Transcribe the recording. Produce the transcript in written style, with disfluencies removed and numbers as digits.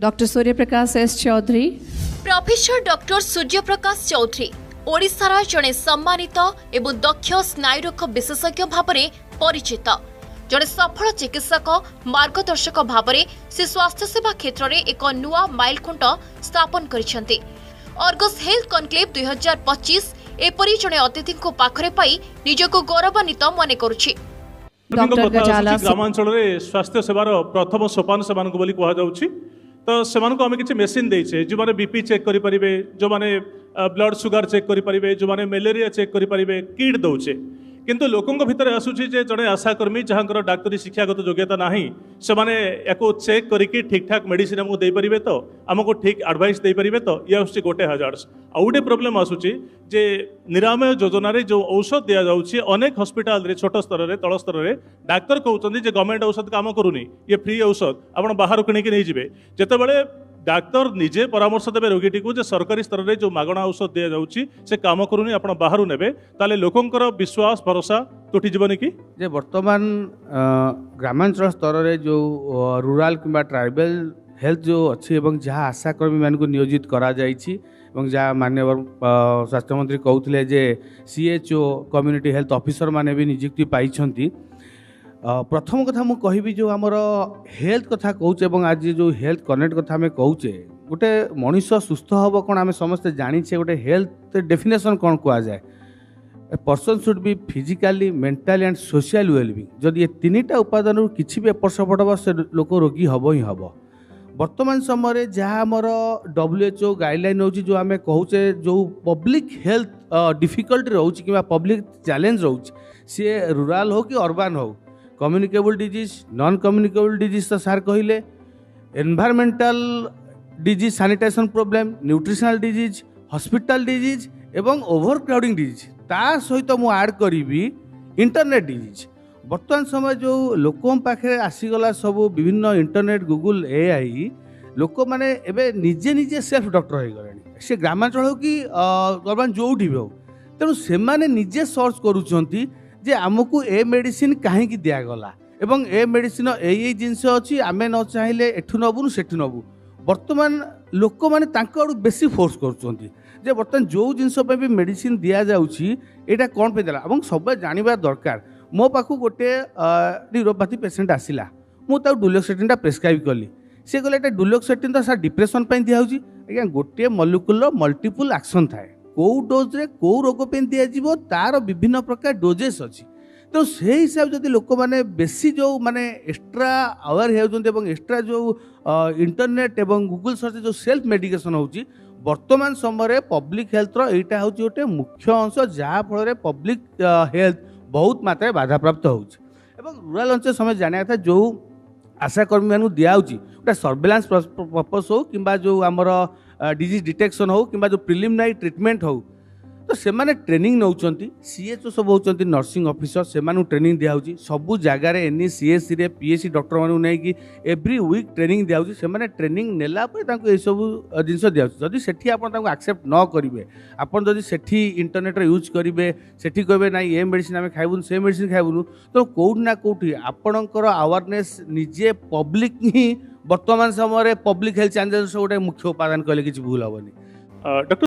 Dr. Surya Prakash S. Chaudhary. Professor doctor Suryaprakash Chaudhary ओडिशार जड़े सम्मानित एवं दक्ष स्नायुरोग विशेषज्ञ भाव में परिचित जड़े सफल चिकित्सक मार्गदर्शक भाव में से स्वास्थ्य सेवा क्षेत्र में एक नुआ माइलखुंट स्थापन करिसेंति। अर्गस हेल्थ कनक्लेव 2025 एपरी जड़े अतिथि को पाखरे पाई निजको गौरवान्वित मन करुछि। Dr. Gajala. ग्रामांचल स्वास्थ्य सेवार प्रथम सोपान से कहुछि तो सेमानक आम किसी मेसीन देचे जो मैंने बीपी चेक करें जो मैंने ब्लड सुगर चेक करें जो मैंने मलेरिया चेक करें किट दौचे किंतु लोकों भितर आसूची जे जड़े आशाकर्मी जहाँ डाक्तरी शिक्षागत योग्यता ना से मैंने या चेक करके ठीक ठाक मेडिसिन आमको देपारे तो आमको ठीक एडवाइस देपारे तो ये आसूँ गोटे हजार्स आ गोटे प्रोब्लेम आसूची जे निरामय योजना जो औषध दि जाऊँगी अनेक हस्पिटाल छोट स्तर में तल स्तर में डाक्तर कहते हैं गवर्नमेंट औषध काम करूनी ये फ्री औषध आप बाहर किणिकी नहीं जाए जितेबाला डाक्तर निजे परामर्श देवे रोगीटी को सरकारी स्तर में जो मागणा औषध दि जाऊँगी से काम करूनी आप बाहर ने ताले लोकंकर विश्वास भरोसा तुटी जीवन कि जे वर्तमान ग्रामांचल स्तर में जो रूराल किंबा ट्राइबल हेल्थ जो अच्छी एवं जहाँ आशाकर्मी मान को नियोजित करा जाइछि एवं जहाँ माननीय स्वास्थ्य मंत्री कहते जे CHO कम्युनिटी हेल्थ ऑफिसर माने भी नियुक्ति पाई। प्रथम कथा मु कहबी जो आमर हेल्थ कथा कहूचे एवं आज जो हेल्थ कनेक्ट कथा आम कहूचे गोटे मनीष सुस्थ हम कौन आम समस्ते जानीचे गोटे हेल्थ डेफिनेशन कौन कह जाए a person should be physically mentally and social wellbeing जदि ये तीनटा उपादान किसी भी एपट सेपट हम से लोक रोगी हम ही हम वर्तमान समय जहाँ आमर WHO गाइडलाइन हो जो आम कहूचे जो पब्लिक हेल्थ डिफिकल्टी रोचे कि पब्लिक चैलेंज रोचे सी रूराल हो कि अर्बान हो communicable disease non communicable disease तो सार कहले environmental disease sanitation problem nutritional disease hospital disease एवं ओवर क्राउडिंग डिजीज ता सहित मु ऐड करी इंटरनेट डिजीज वर्तमान समय जो लोकों पाखे आसीगला सब विभिन्न इंटरनेट गूगल AI लोक मैंने एवं निजे निजे सेल्फ डॉक्टर हो गले से ग्रामांचल हो कि अर्बान जो भी हो तेणु से निजे सर्च करुँच जे आमको ए मेडिसिन कहीं दिगला एवं ए मेडिसिन यही जिनस अच्छी आम न चाहिए एठू नबुनु सेठू नबु वर्तमान लोक मैंने बेसी फोर्स कर बर्तमान जो जिनस भी मेडिसिन दि जाऊँगी यहाँ कौन पे देला सब जानवा दरकार मो पाखु गोटे न्यूरोपैथी पेसेंट आसला मुझे डुलोक्सेटिन प्रेस्क्राइब कली सी कहले डुलोक्सेटिन तो सार डिप्रेशन दिखाऊँगी आज्ञा गोटे मलिक्युलर मल्टीपल एक्शन थाए कौ डोज रे कौ रोग पे दिज्व तार विभिन्न प्रकार डोजेस अच्छी तो से हिसाब से लोक मैंने बेसी जो माने एक्स्ट्रा अवेयर हो एक्स्ट्रा जो इंटरनेट एवं गूगल सर्च जो सेल्फ मेडिकेशन होची वर्तमान समय पब्लिक हेल्थ रहा हूँ गोटे मुख्य अंश जहाँफल पब्लिक हेल्थ बहुत मात्रा बाधाप्राप्त होची रूराल अंचल समय जाना था जो आशाकर्मी मानू दिखाऊँगी गोटे सर्वेलांस पर्पस हो कि जो आमर डिजीज डिटेक्शन हो कि जो प्रिलिमिनारी ट्रिटमेंट हो तो से माने ट्रेनिंग नौचंती CHO सब होचंती नर्सिंग ऑफिसर से मानू ट्रेनिंग दियाउची सबु जगह रे एनी CSC रे PHC डॉक्टर मानू नै कि एवरी वीक ट्रेनिंग दियाउची से माने ट्रेनिंग नेला पर तांको ए सब जिंस दियाउची जदि सेठी आपण तांको एक्सेप्ट न करिवे आपण जदि सेठी इंटरनेट रे यूज करिवे सेठी कहबे नै ए मेडिसिन हमें खाइबुन से मेडिसिन खाइबुन तो कोउठ ना कोउठी आपणकर अवेयरनेस निजे पब्लिक ही वर्तमान समय पब्लिक हेल्थ चैलेंज गोटे मुख्य उपादान कहले किछि भूल हेबनी। डॉक्टर